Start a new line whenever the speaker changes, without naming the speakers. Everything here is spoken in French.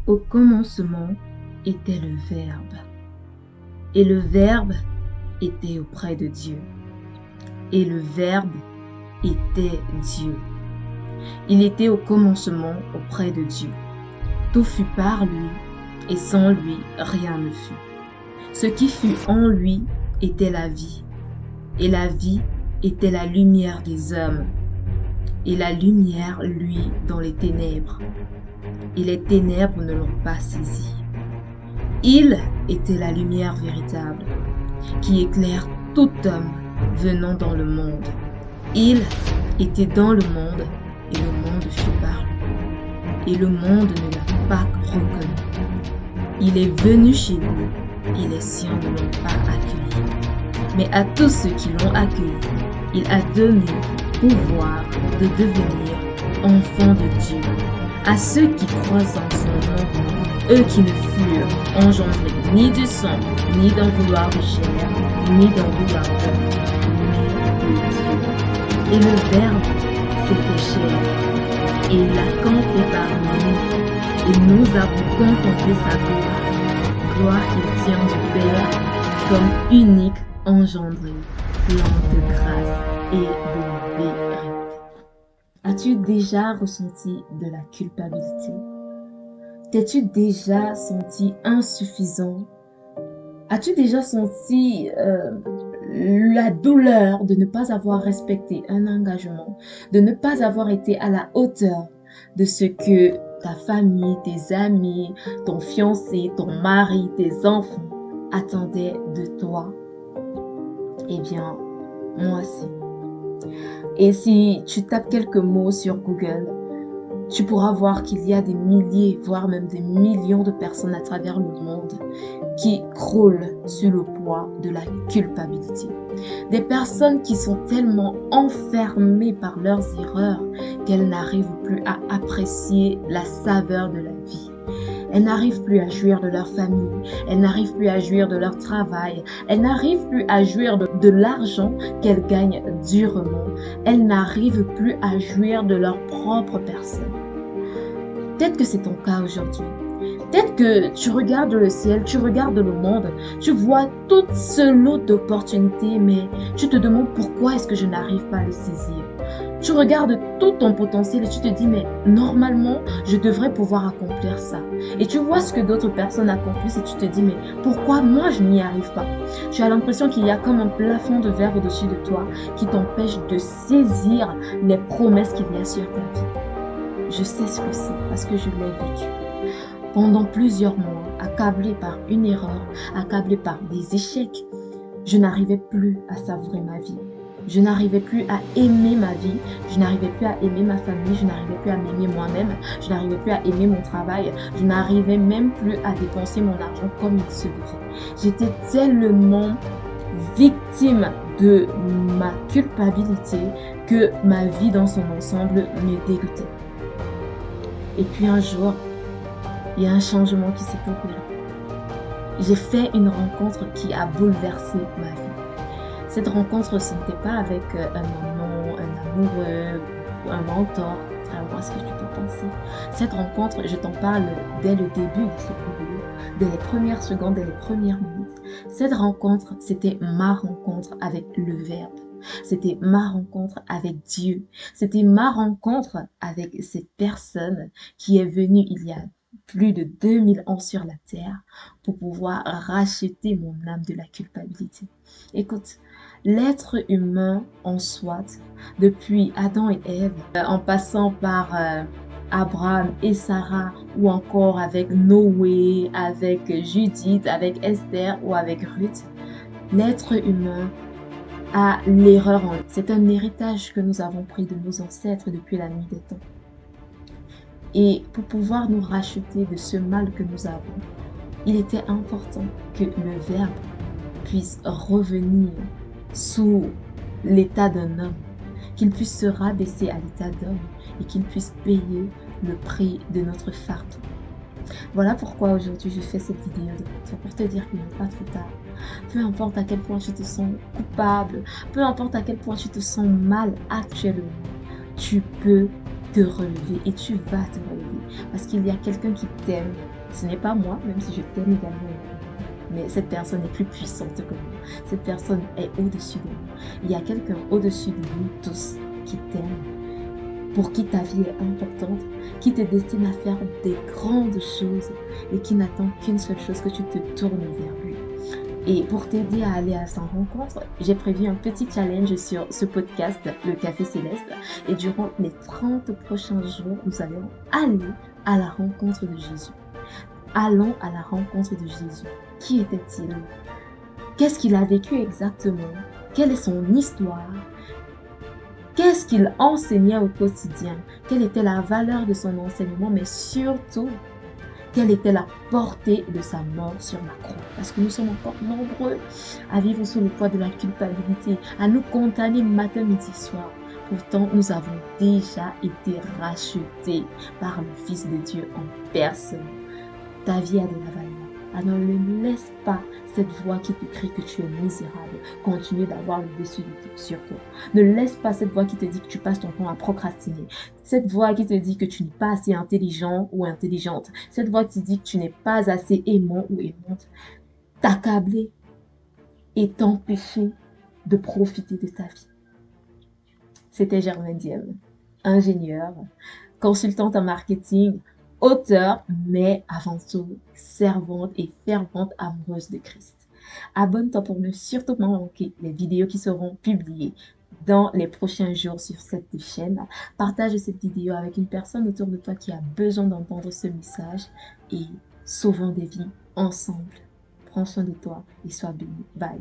Au commencement était le Verbe, et le Verbe était auprès de Dieu, et le Verbe était Dieu. Il était au commencement auprès de Dieu. Tout fut par lui, et sans lui, rien ne fut. Ce qui fut en lui était la vie, et la vie était la lumière des hommes, et la lumière, lui, dans les ténèbres, et les ténèbres ne l'ont pas saisi. Il était la lumière véritable, qui éclaire tout homme venant dans le monde. Il était dans le monde, et le monde fut par lui, et le monde ne l'a pas reconnu. Il est venu chez lui, et les siens ne l'ont pas accueilli. Mais à tous ceux qui l'ont accueilli, il a donné pouvoir de devenir enfants de Dieu. À ceux qui croient en son nom, eux qui ne furent engendrés ni de sang, ni d'un vouloir de chair, ni d'un vouloir d'homme, mais de Dieu. Et le Verbe s'était chair, et il a campé parmi nous, et nous avons contemplé sa gloire qu'il tient du Père comme unique engendré, plein de grâce et de vérité. As-tu déjà ressenti de la culpabilité? T'es-tu déjà senti insuffisant? As-tu déjà senti la douleur de ne pas avoir respecté un engagement, de ne pas avoir été à la hauteur de ce que ta famille, tes amis, ton fiancé, ton mari, tes enfants attendaient de toi? Eh bien, moi aussi. Et si tu tapes quelques mots sur Google, tu pourras voir qu'il y a des milliers, voire même des millions de personnes à travers le monde qui croulent sous le poids de la culpabilité. Des personnes qui sont tellement enfermées par leurs erreurs qu'elles n'arrivent plus à apprécier la saveur de la vie. Elles n'arrivent plus à jouir de leur famille, elles n'arrivent plus à jouir de leur travail, elles n'arrivent plus à jouir de l'argent qu'elles gagnent durement, elles n'arrivent plus à jouir de leur propre personne. Peut-être que c'est ton cas aujourd'hui. Peut-être que tu regardes le ciel, tu regardes le monde, tu vois toute ce lot d'opportunités, mais tu te demandes pourquoi est-ce que je n'arrive pas à le saisir. Tu regardes tout ton potentiel et tu te dis, mais normalement, je devrais pouvoir accomplir ça. Et tu vois ce que d'autres personnes accomplissent et tu te dis, mais pourquoi moi je n'y arrive pas? Tu as l'impression qu'il y a comme un plafond de verre au-dessus de toi qui t'empêche de saisir les promesses qu'il y a sur ta vie. Je sais ce que c'est parce que je l'ai vécu. Pendant plusieurs mois, accablée par une erreur, accablée par des échecs, je n'arrivais plus à savourer ma vie. Je n'arrivais plus à aimer ma vie, je n'arrivais plus à aimer ma famille, je n'arrivais plus à m'aimer moi-même, je n'arrivais plus à aimer mon travail, je n'arrivais même plus à dépenser mon argent comme il se devait. J'étais tellement victime de ma culpabilité que ma vie dans son ensemble me dégoûtait. Et puis un jour, il y a un changement qui s'est opéré. J'ai fait une rencontre qui a bouleversé ma vie. Cette rencontre, ce n'était pas avec un amant, un amoureux ou un mentor. Alors, voir ce que tu peux penser. Cette rencontre, je t'en parle dès le début de ce vidéo, dès les premières secondes, dès les premières minutes. Cette rencontre, c'était ma rencontre avec le Verbe. C'était ma rencontre avec Dieu. C'était ma rencontre avec cette personne qui est venue il y a plus de 2000 ans sur la terre pour pouvoir racheter mon âme de la culpabilité. Écoute, l'être humain en soi, depuis Adam et Ève, en passant par Abraham et Sarah, ou encore avec Noé, avec Judith, avec Esther ou avec Ruth, l'être humain a l'erreur en lui. C'est un héritage que nous avons pris de nos ancêtres depuis la nuit des temps. Et pour pouvoir nous racheter de ce mal que nous avons, il était important que le Verbe puisse revenir sous l'état d'un homme, qu'il puisse se rabaisser à l'état d'homme et qu'il puisse payer le prix de notre fardeau. Voilà pourquoi aujourd'hui je fais cette vidéo pour te dire qu'il n'est pas trop tard. Peu importe à quel point tu te sens coupable, peu importe à quel point tu te sens mal actuellement, tu peux te relever et tu vas te relever. Parce qu'il y a quelqu'un qui t'aime. Ce n'est pas moi, même si je t'aime également. Mais cette personne est plus puissante que moi. Cette personne est au-dessus de moi. Il y a quelqu'un au-dessus de nous tous qui t'aime, pour qui ta vie est importante, qui te destine à faire des grandes choses et qui n'attend qu'une seule chose, que tu te tournes vers lui. Et pour t'aider à aller à sa rencontre, j'ai prévu un petit challenge sur ce podcast, le Café Céleste. Et durant les 30 prochains jours, nous allons aller à la rencontre de Jésus. Allons à la rencontre de Jésus. Qui était-il? Qu'est-ce qu'il a vécu exactement? Quelle est son histoire? Qu'est-ce qu'il enseignait au quotidien? Quelle était la valeur de son enseignement? Mais surtout, quelle était la portée de sa mort sur la croix? Parce que nous sommes encore nombreux à vivre sous le poids de la culpabilité, à nous condamner matin, midi, soir. Pourtant, nous avons déjà été rachetés par le Fils de Dieu en personne. Ta vie a de la valeur. Alors ne laisse pas cette voix qui te crie que tu es misérable continuer d'avoir le dessus sur toi. Ne laisse pas cette voix qui te dit que tu passes ton temps à procrastiner. Cette voix qui te dit que tu n'es pas assez intelligent ou intelligente. Cette voix qui te dit que tu n'es pas assez aimant ou aimante. T'accabler et t'empêcher de profiter de ta vie. C'était Germaine Diève, ingénieure, consultante en marketing, auteure, mais avant tout servante et fervente amoureuse de Christ. Abonne-toi pour ne surtout pas manquer les vidéos qui seront publiées dans les prochains jours sur cette chaîne. Partage cette vidéo avec une personne autour de toi qui a besoin d'entendre ce message et sauvons des vies ensemble. Prends soin de toi et sois béni. Bye.